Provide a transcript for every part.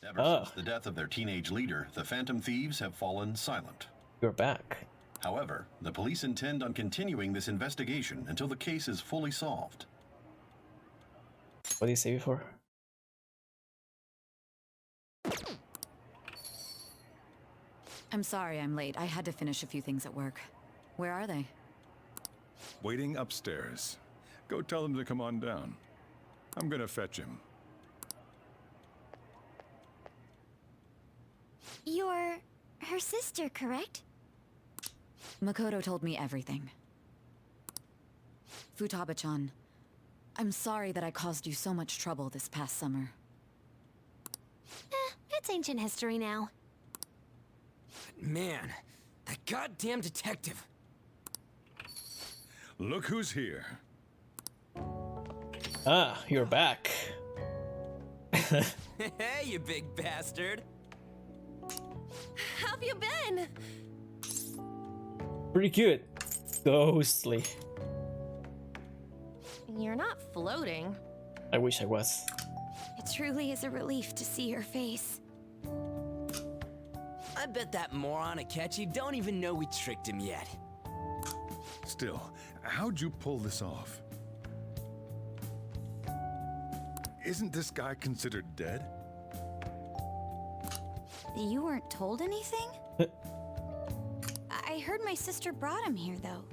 Ever since the death of their teenage leader, the Phantom Thieves have fallen silent. You're back. However, the police intend on continuing this investigation until the case is fully solved. What did you say before? I'm sorry I'm late. I had to finish a few things at work. Where are they? Waiting upstairs. Go tell them to come on down. I'm gonna fetch him. You're her sister, correct? Makoto told me everything. Futaba-chan, I'm sorry that I caused you so much trouble this past summer. It's ancient history now. Man, that goddamn detective. Look who's here. Ah, you're back. Hey, you big bastard. How have you been? Pretty good. Ghostly. You're not floating. I wish I was. It truly is a relief to see your face. I bet that moron Akechi don't even know we tricked him yet. Still, how'd you pull this off? Isn't this guy considered dead? You weren't told anything? I heard my sister brought him here, though.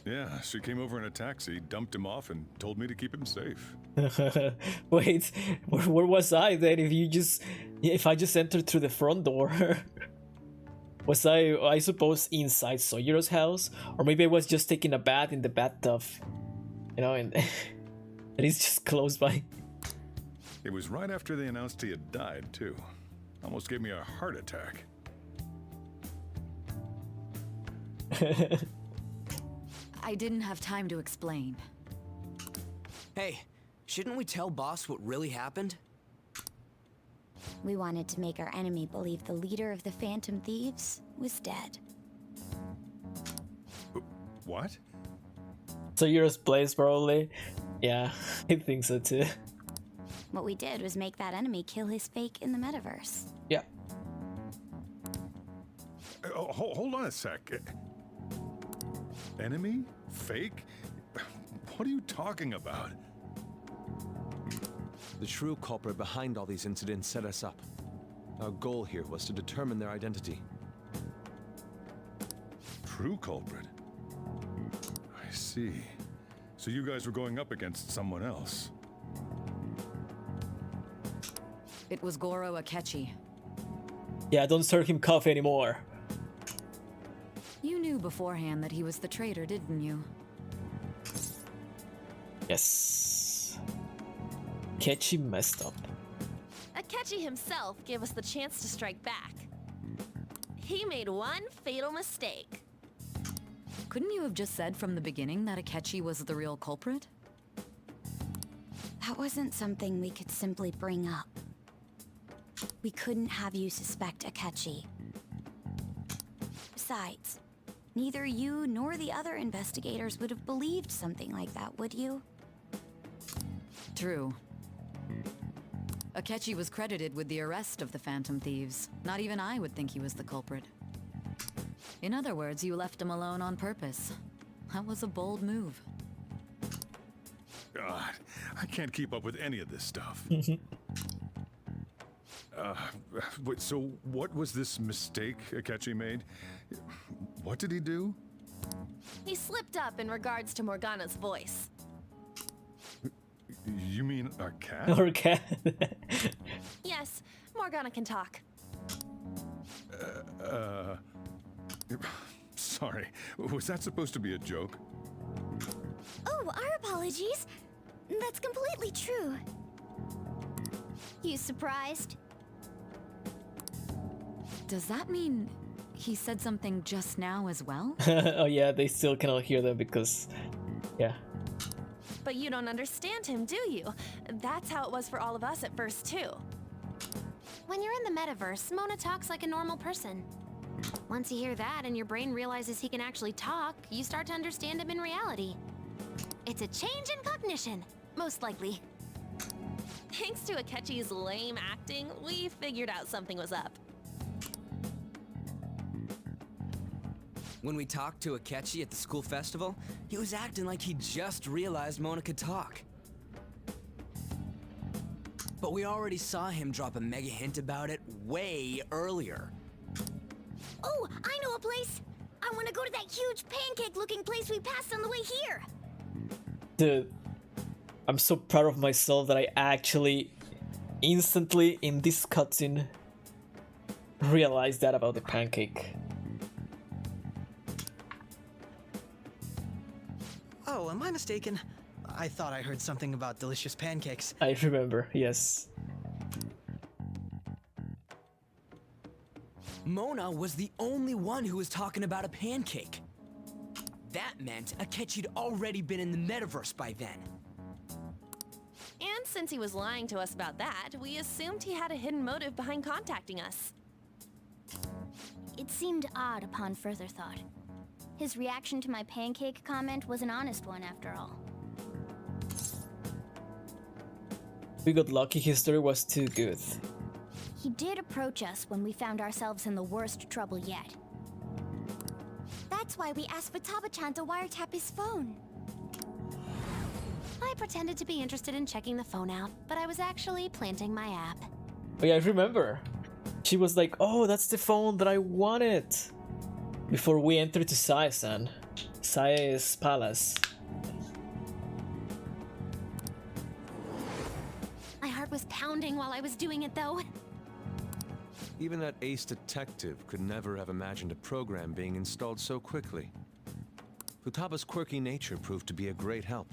Yeah, she came over in a taxi, dumped him off, and told me to keep him safe. Wait, where was I then? If I just entered through the front door, was I suppose inside Sojiro's house, or maybe I was just taking a bath in the bathtub, you know, and and it's just close by. It was right after they announced he had died, too. Almost gave me a heart attack. I didn't have time to explain. Hey, shouldn't we tell boss what really happened? We wanted to make our enemy believe the leader of the Phantom Thieves was dead. What? Sojiro's place, probably. Yeah, I think so too. What we did was make that enemy kill his fake in the metaverse. Yeah. Hold on a sec. Enemy? Fake? What are you talking about? The true culprit behind all these incidents set us up. Our goal here was to determine their identity. True culprit? I see. So you guys were going up against someone else. It was Goro Akechi. Yeah, don't serve him coffee anymore. You knew beforehand that he was the traitor, didn't you? Yes. Kechi messed up. Akechi himself gave us the chance to strike back. He made one fatal mistake. Couldn't you have just said from the beginning that Akechi was the real culprit? That wasn't something we could simply bring up. We couldn't have you suspect Akechi. Besides, neither you nor the other investigators would have believed something like that, would you? True. Akechi was credited with the arrest of the Phantom Thieves. Not even I would think he was the culprit. In other words, you left him alone on purpose. That was a bold move. God, I can't keep up with any of this stuff. So what was this mistake Akechi made? What did he do? He slipped up in regards to Morgana's voice. You mean our cat? Or cat. Yes, Morgana can talk. Sorry, was that supposed to be a joke? Oh, our apologies. That's completely true. You surprised? Does that mean he said something just now as well? Oh yeah, they still cannot hear them because, yeah. But you don't understand him, do you? That's how it was for all of us at first, too. When you're in the metaverse, Mona talks like a normal person. Once you hear that and your brain realizes he can actually talk, you start to understand him in reality. It's a change in cognition, most likely. Thanks to Akechi's lame acting, we figured out something was up. When we talked to Akechi at the school festival, he was acting like he just realized Mona could talk. But we already saw him drop a mega hint about it way earlier. Oh, I know a place! I want to go to that huge pancake-looking place we passed on the way here! Dude, I'm so proud of myself that I actually instantly in this cutscene realized that about the pancake. Oh, am I mistaken? I thought I heard something about delicious pancakes. I remember, yes. Mona was the only one who was talking about a pancake. That meant Akechi'd already been in the metaverse by then. And since he was lying to us about that, we assumed he had a hidden motive behind contacting us. It seemed odd upon further thought. His reaction to my pancake comment was an honest one after all. We got lucky, his story was too good. He did approach us when we found ourselves in the worst trouble yet. That's why we asked Futaba-chan to wiretap his phone. I pretended to be interested in checking the phone out, but I was actually planting my app. Oh yeah, I remember. She was like, oh, that's the phone that I wanted. Before we entered to Sae-san. Sae's palace. My heart was pounding while I was doing it, though. Even that ace detective could never have imagined a program being installed so quickly. Futaba's quirky nature proved to be a great help.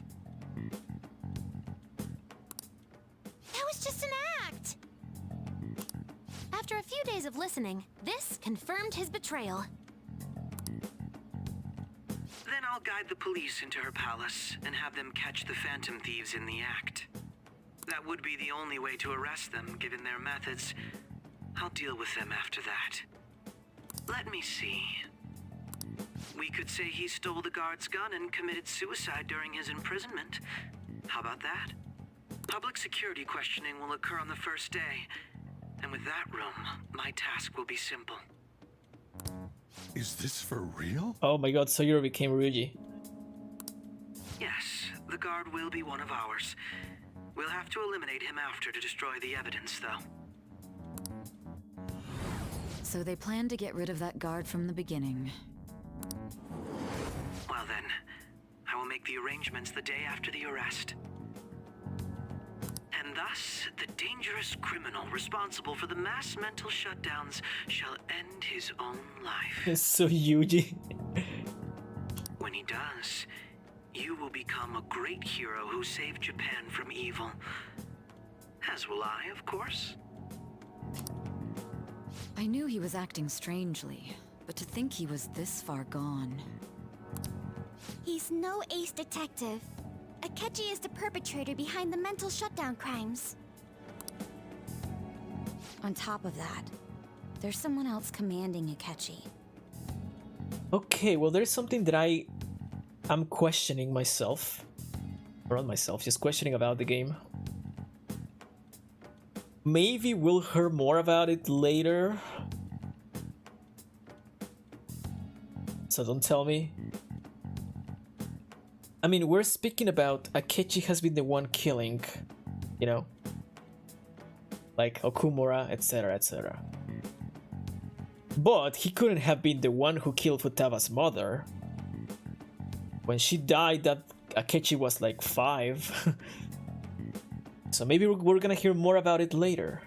That was just an act! After a few days of listening, this confirmed his betrayal. Then I'll guide the police into her palace and have them catch the phantom thieves in the act. That would be the only way to arrest them, given their methods. I'll deal with them after that. Let me see. We could say he stole the guard's gun and committed suicide during his imprisonment. How about that? Public security questioning will occur on the first day. And with that room, my task will be simple. Is this for real? Oh my god, Sayuro became Ryuji. Yes, the guard will be one of ours. We'll have to eliminate him after to destroy the evidence, though. So they planned to get rid of that guard from the beginning. Well then, I will make the arrangements the day after the arrest. And thus, the dangerous criminal responsible for the mass mental shutdowns shall end his own life. It's so Yuji. When he does, you will become a great hero who saved Japan from evil. As will I, of course. I knew he was acting strangely, but to think he was this far gone. He's no ace detective. Akechi is the perpetrator behind the mental shutdown crimes. On top of that, there's someone else commanding Akechi. Okay, well there's something that I'm questioning myself. Or not myself, just questioning about the game. Maybe we'll hear more about it later. So don't tell me. I mean, we're speaking about Akechi has been the one killing, you know, like Okumura, etc, etc. But he couldn't have been the one who killed Futaba's mother. When she died, that Akechi was like 5. So maybe we're gonna hear more about it later.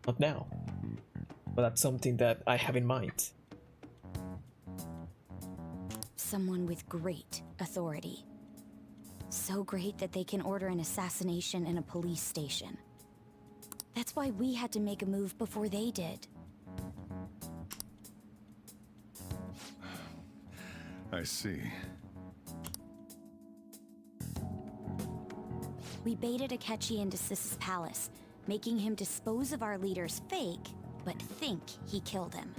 Not now. But that's something that I have in mind. Someone with great authority. So great that they can order an assassination in a police station. That's why we had to make a move before they did. I see. We baited Akechi into Sis's palace, making him dispose of our leader's fake, but think he killed him.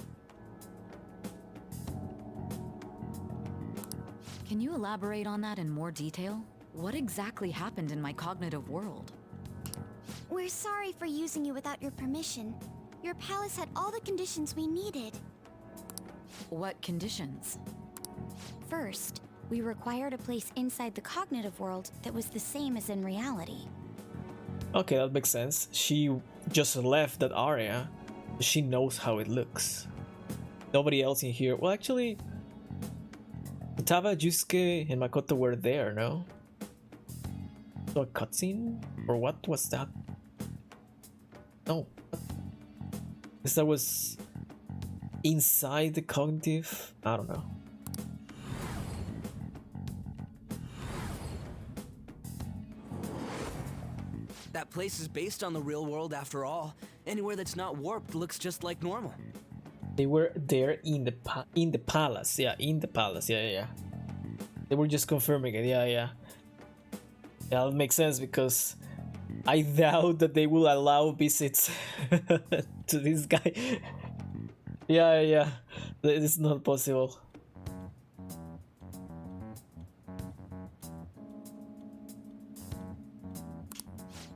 Can you elaborate on that in more detail? What exactly happened in my cognitive world? We're sorry for using you without your permission. Your palace had all the conditions we needed. What conditions? First, we required a place inside the cognitive world that was the same as in reality. Okay, that makes sense. She just left that area. She knows how it looks. Nobody else in here. Well, actually, Tava, Yusuke, and Makoto were there, no? So a cutscene? Or what was that? No. Because that was inside the cognitive? I don't know. That place is based on the real world after all. Anywhere that's not warped looks just like normal. They were there in the palace. Yeah, in the palace. Yeah. They were just confirming it. Yeah. Yeah, that makes sense because I doubt that they will allow visits to this guy. Yeah. It's not possible.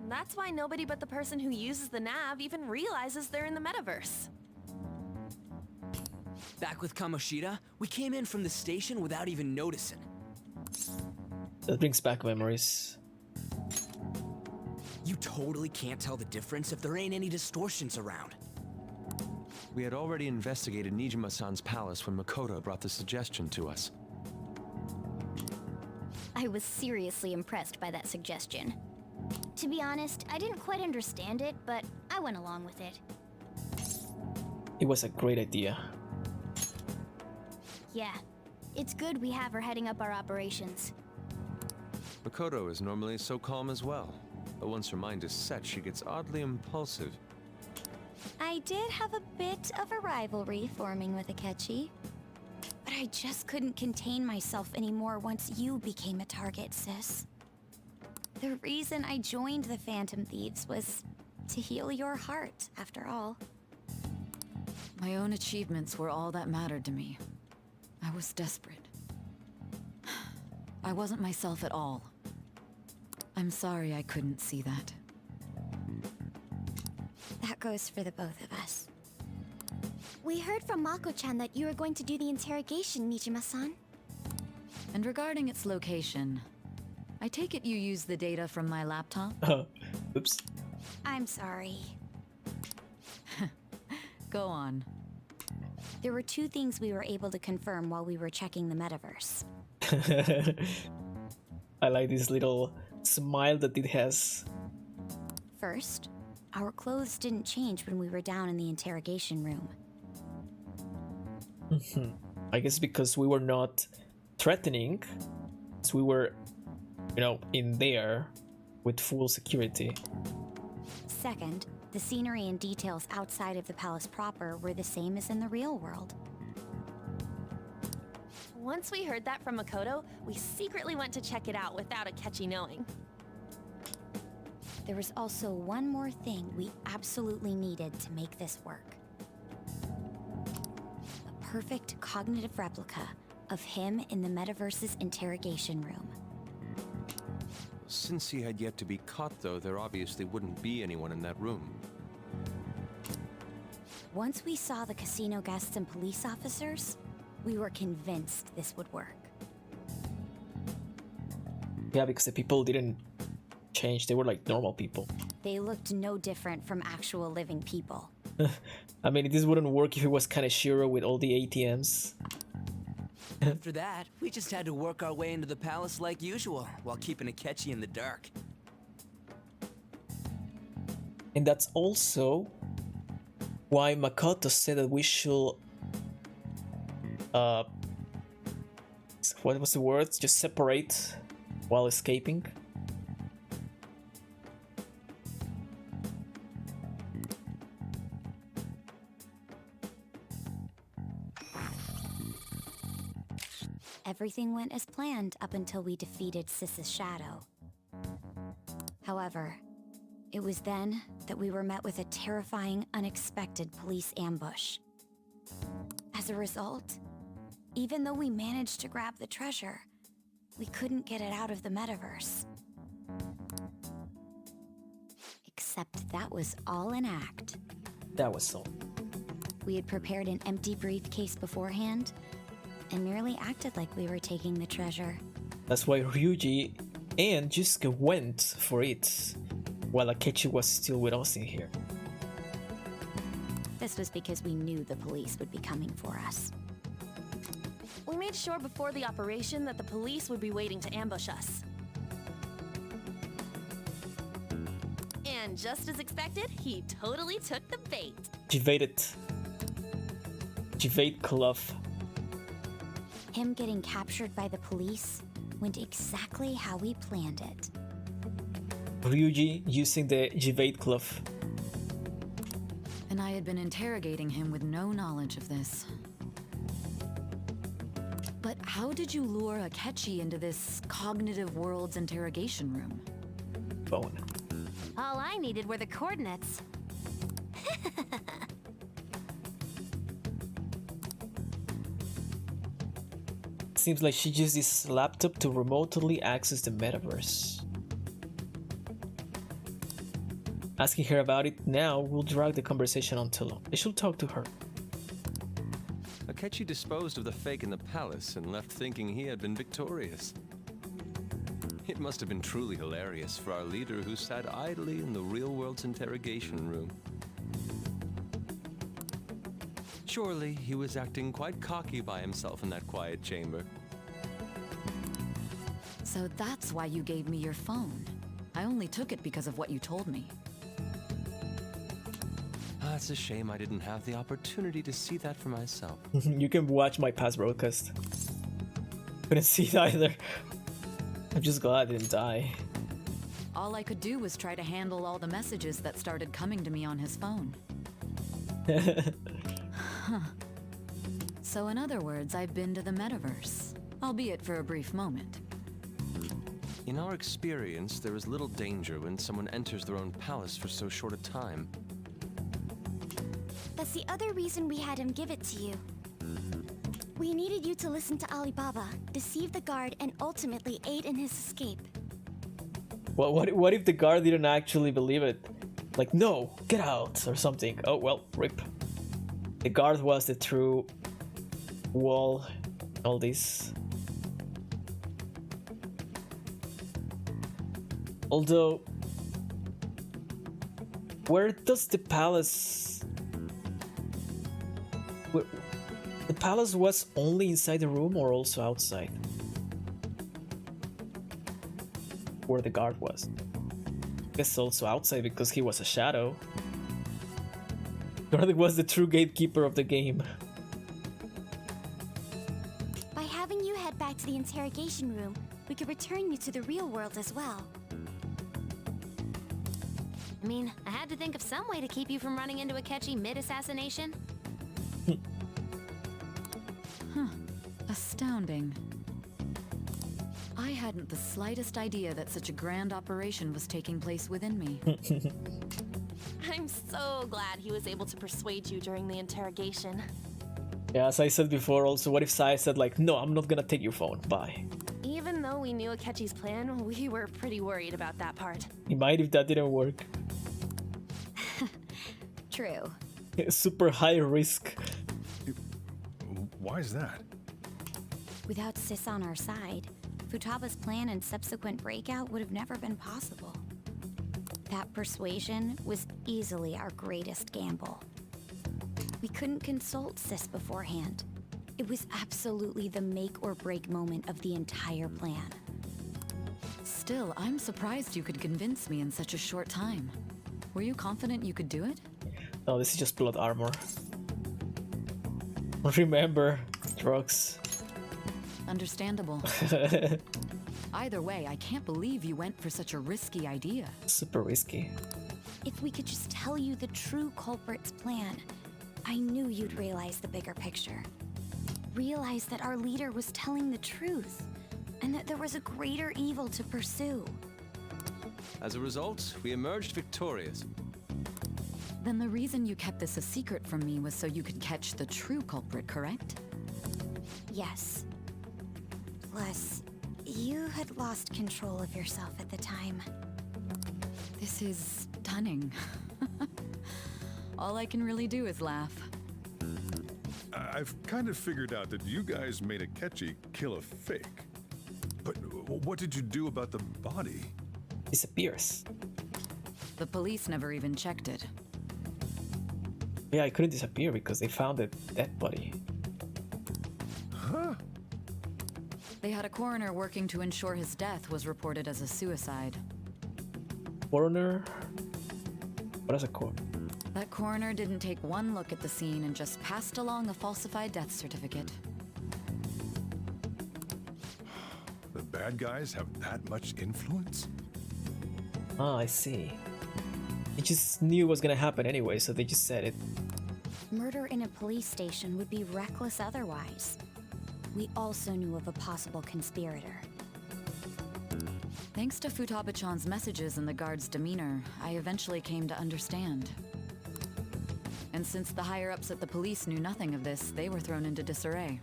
That's why nobody but the person who uses the nav even realizes they're in the metaverse. Back with Kamoshida, we came in from the station without even noticing. That brings back memories. You totally can't tell the difference if there ain't any distortions around. We had already investigated Nijima-san's palace when Makoto brought the suggestion to us. I was seriously impressed by that suggestion. To be honest, I didn't quite understand it, but I went along with it. It was a great idea. Yeah, it's good we have her heading up our operations. Makoto is normally so calm as well, but once her mind is set, she gets oddly impulsive. I did have a bit of a rivalry forming with Akechi, but I just couldn't contain myself anymore once you became a target, sis. The reason I joined the Phantom Thieves was to heal your heart, after all. My own achievements were all that mattered to me. I was desperate. I wasn't myself at all. I'm sorry I couldn't see that. That goes for the both of us. We heard from Mako-chan that you were going to do the interrogation, Nijima-san. And regarding its location, I take it you used the data from my laptop? Oops. I'm sorry. Go on. There were two things we were able to confirm while we were checking the metaverse. I like this little smile that it has. First, our clothes didn't change when we were down in the interrogation room. I guess because we were not threatening, so we were, in there with full security. Second, the scenery and details outside of the palace proper were the same as in the real world. Once we heard that from Makoto, we secretly went to check it out without Akechi knowing. There was also one more thing we absolutely needed to make this work. A perfect cognitive replica of him in the metaverse's interrogation room. Since he had yet to be caught, though, there obviously wouldn't be anyone in that room. Once we saw the casino guests and police officers, we were convinced this would work. Yeah, because the people didn't change. They were like normal people. They looked no different from actual living people. I mean, this wouldn't work if it was Kaneshiro with all the ATMs. After that, we just had to work our way into the palace like usual, while keeping Akechi in the dark. And that's also why Makoto said that we should what was the word? Just separate while escaping. Everything went as planned up until we defeated Sis's shadow. However, it was then that we were met with a terrifying, unexpected police ambush. As a result, even though we managed to grab the treasure, we couldn't get it out of the metaverse. Except That was all an act. That was all. We had prepared an empty briefcase beforehand and merely acted like we were taking the treasure. That's why Ryuji and Yusuke went for it, while Akechi was still with us in here. This was because we knew the police would be coming for us. We made sure before the operation that the police would be waiting to ambush us. And just as expected, he totally took the bait. Jivate Club. Him getting captured by the police went exactly how we planned it. Ryuji using the Jivate Club. And I had been interrogating him with no knowledge of this. But how did you lure Akechi into this cognitive world's interrogation room? Phone. All I needed were the coordinates. Seems like she used this laptop to remotely access the metaverse. Asking her about it now will drag the conversation on too long. I should talk to her. Akechi disposed of the fake in the palace and left thinking he had been victorious. It must have been truly hilarious for our leader who sat idly in the real world's interrogation room. Surely he was acting quite cocky by himself in that quiet chamber. So that's why you gave me your phone. I only took it because of what you told me. It's a shame I didn't have the opportunity to see that for myself. You can watch my past broadcast. Couldn't see it either. I'm just glad I didn't die. All I could do was try to handle all the messages that started coming to me on his phone. Huh. So in other words, I've been to the metaverse, albeit for a brief moment. In our experience, there is little danger when someone enters their own palace for so short a time. That's the other reason we had him give it to you. We needed you to listen to Alibaba, deceive the guard, and ultimately aid in his escape. What if the guard didn't actually believe it? Like, no, get out, or something. Oh, well, rip. The guard was the true wall, all this. Although, where does the palace... The palace was only inside the room or also outside? Where the guard was. I guess also outside because he was a shadow. Guard was the true gatekeeper of the game. By having you head back to the interrogation room, we could return you to the real world as well. I mean, I had to think of some way to keep you from running into Akechi mid-assassination. Huh. Astounding. I hadn't the slightest idea that such a grand operation was taking place within me. I'm so glad he was able to persuade you during the interrogation. Yeah, as I said before also, what if Sai said like, no, I'm not gonna take your phone, bye. Even though we knew Akechi's plan, we were pretty worried about that part. He might if that didn't work. True. Super high risk. Why is that? Without Sis on our side, Futaba's plan and subsequent breakout would have never been possible. That persuasion was easily our greatest gamble. We couldn't consult Sis beforehand. It was absolutely the make or break moment of the entire plan. Still, I'm surprised you could convince me in such a short time. Were you confident you could do it? No, this is just blood armor. Remember, drugs. Understandable. Either way, I can't believe you went for such a risky idea. Super risky. If we could just tell you the true culprit's plan, I knew you'd realize the bigger picture. Realize that our leader was telling the truth, and that there was a greater evil to pursue. As a result, we emerged victorious. Then the reason you kept this a secret from me was so you could catch the true culprit, correct? Yes. Plus, you had lost control of yourself at the time. This is stunning. All I can really do is laugh. I've kind of figured out that you guys made Akechi kill a fake. But what did you do about the body? Disappears. The police never even checked it. Yeah, it couldn't disappear because they found a dead body. Huh? They had a coroner working to ensure his death was reported as a suicide. Coroner? What is a coroner? That coroner didn't take one look at the scene and just passed along a falsified death certificate. The bad guys have that much influence? Ah, I see. They just knew what was gonna happen anyway, so they just said it. Murder in a police station would be reckless otherwise. We also knew of a possible conspirator. Thanks to Futaba-chan's messages and the guard's demeanor, I eventually came to understand. And since the higher-ups at the police knew nothing of this, they were thrown into disarray.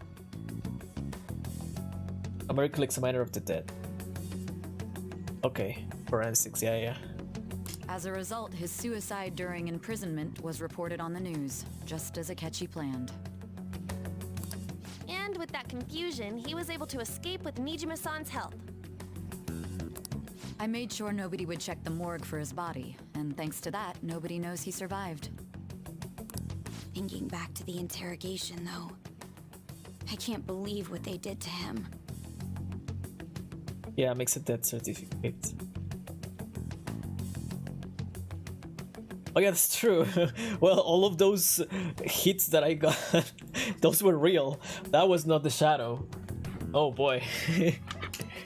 A medical examiner of the dead. Okay, forensics, yeah. As a result, his suicide during imprisonment was reported on the news, just as Akechi planned. And with that confusion, he was able to escape with Nijima-san's help. I made sure nobody would check the morgue for his body, and thanks to that, nobody knows he survived. Thinking back to the interrogation, though, I can't believe what they did to him. Yeah, makes a death certificate. Oh yeah, that's true. Well, all of those hits that I got, those were real. That was not the shadow. Oh boy.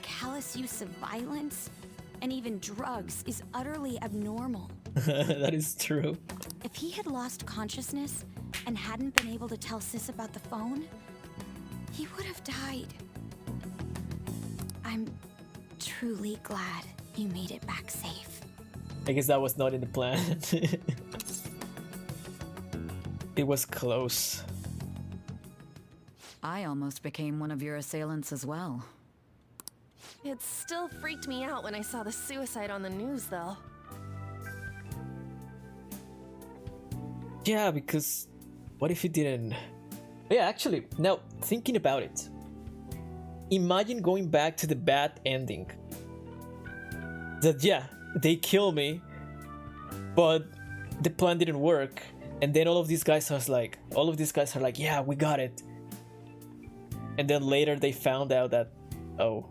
Callous use of violence and even drugs is utterly abnormal. That is true. If he had lost consciousness and hadn't been able to tell Sis about the phone, he would have died. I'm truly glad you made it back safe. I guess that was not in the plan. It was close. I almost became one of your assailants as well. It still freaked me out when I saw the suicide on the news, though. Yeah, because what if he didn't? Yeah, actually, now thinking about it, imagine going back to the bad ending. That, yeah, they kill me, but the plan didn't work, and then all of these guys are like, yeah, we got it. And then later they found out that, oh,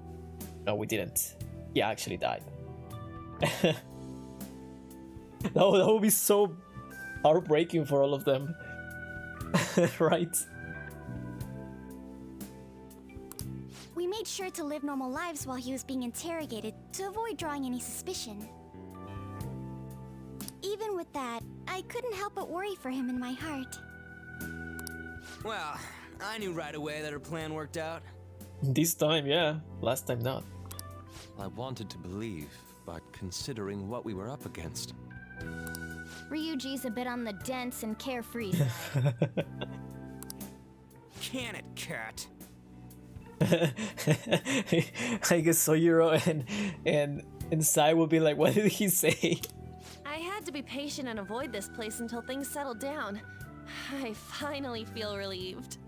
no, we didn't. He actually died. that would be so heartbreaking for all of them. Right? We made sure to live normal lives while he was being interrogated to avoid drawing any suspicion. Even with that, I couldn't help but worry for him in my heart. Well, I knew right away that her plan worked out. This time, yeah. Last time, not. I wanted to believe, but considering what we were up against. Ryuji's a bit on the dense and carefree. Can it, cat? I guess Soyuro and Sai will be like, what did he say? I had to be patient and avoid this place until things settled down. I finally feel relieved.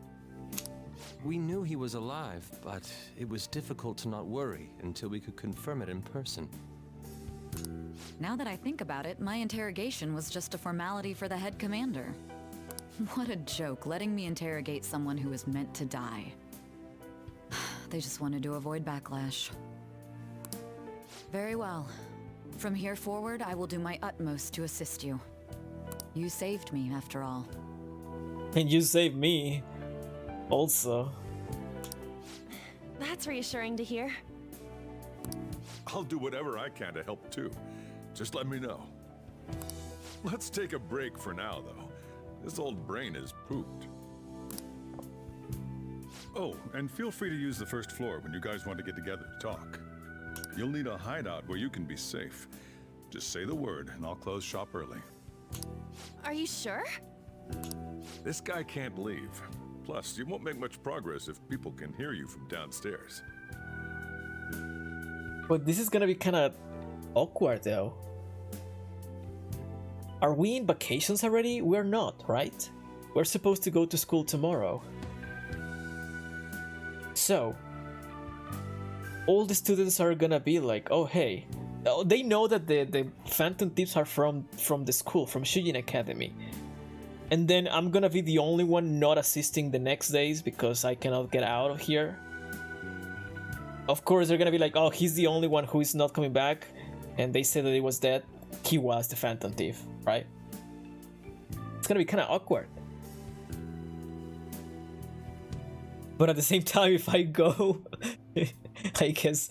We knew he was alive, but it was difficult to not worry until we could confirm it in person. Now that I think about it, my interrogation was just a formality for the head commander. What a joke, letting me interrogate someone who was meant to die. They just wanted to avoid backlash. Very well. From here forward, I will do my utmost to assist you. You saved me, after all. And you saved me, also. That's reassuring to hear. I'll do whatever I can to help too. Just let me know. Let's take a break for now, though. This old brain is pooped. Oh, and feel free to use the first floor when you guys want to get together to talk. You'll need a hideout where you can be safe. Just say the word, and I'll close shop early. Are you sure? This guy can't leave. Plus, you won't make much progress if people can hear you from downstairs. But this is gonna be kind of awkward, though. Are we in vacations already? We're not, right? We're supposed to go to school tomorrow. So, all the students are gonna be like, oh hey, they know that the Phantom Thieves are from the school, from Shujin Academy. And then I'm gonna be the only one not assisting the next days because I cannot get out of here. Of course, they're gonna be like, oh, he's the only one who is not coming back. And they said that he was dead. He was the Phantom Thief, right? It's gonna be kind of awkward. But at the same time, if I go, I guess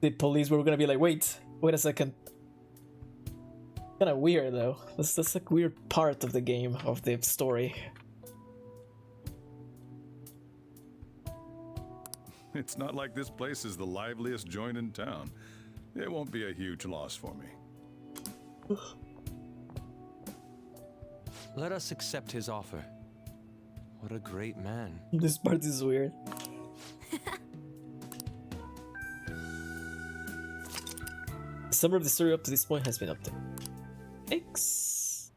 the police were gonna be like, wait a second. Kind of weird though. That's a weird part of the game, of the story. It's not like this place is the liveliest joint in town. It won't be a huge loss for me. Let us accept his offer. What a great man. This part is weird. The summary of the story up to this point has been updated. Thanks.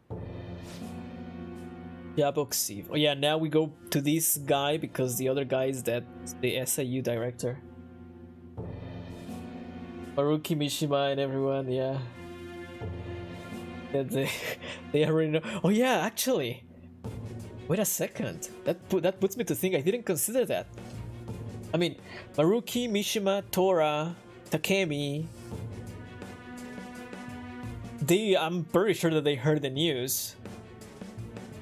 Yeah, Boxy. Oh yeah, now we go to this guy because the other guy is dead. The SIU director. Haruki Mishima and everyone, yeah. They already know. Oh yeah, actually. Wait a second. That puts me to think. I didn't consider that. I mean, Haruki, Mishima, Tora, Takemi. I'm pretty sure that they heard the news.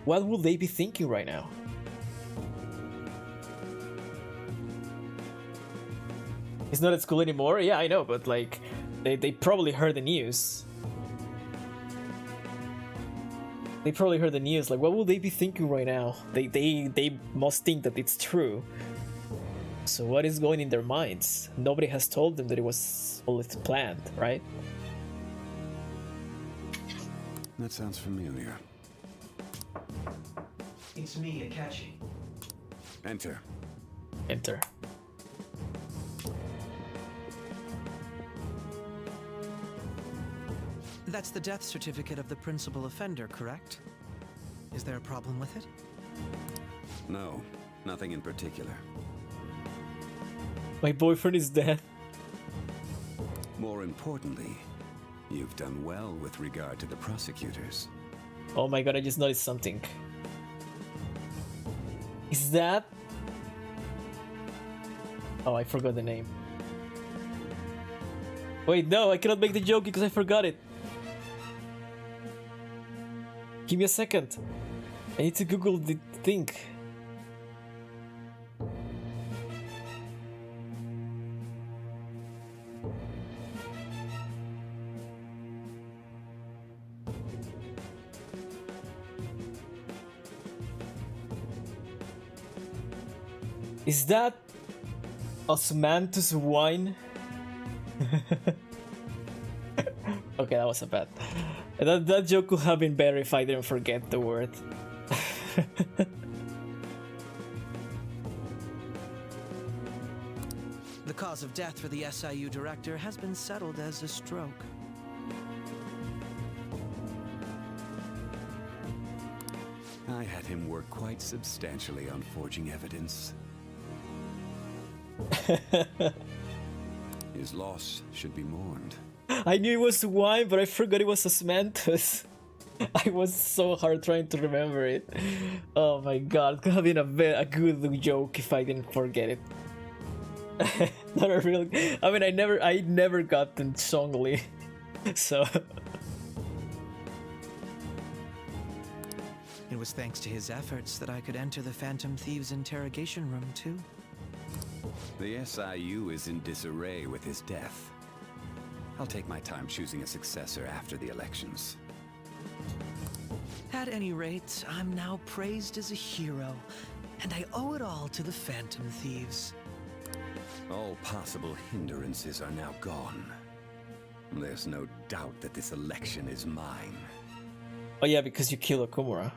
What would they be thinking right now? He's not at school anymore? Yeah, I know, but like, they probably heard the news. They probably heard the news, like, what would they be thinking right now? They must think that it's true. So what is going in their minds? Nobody has told them that it was all planned, right? That sounds familiar. It's me, Akachi. Enter. Enter. That's the death certificate of the principal offender, correct? Is there a problem with it? No, nothing in particular. My boyfriend is dead. More importantly, you've done well with regard to the prosecutors. Oh my god, I just noticed something. Is that... Oh, I forgot the name. Wait, no, I cannot make the joke because I forgot it. Give me a second. I need to Google the thing. Is that osmanthus wine? Okay, that was a bad. That joke could have been better if I didn't forget the word. The cause of death for the SIU director has been settled as a stroke. I had him work quite substantially on forging evidence. His loss should be mourned. I knew it was wine, but I forgot it was osmanthus. I was so hard trying to remember it. Oh my god, it could have been a good joke if I didn't forget it. Not a real. I mean, I never got the Zhongli, so. It was thanks to his efforts that I could enter the Phantom Thieves' interrogation room, too. The SIU is in disarray with his death. I'll take my time choosing a successor after the elections. At any rate, I'm now praised as a hero, and I owe it all to the Phantom Thieves. All possible hindrances are now gone. There's no doubt that this election is mine. Oh yeah, because you kill Okumura.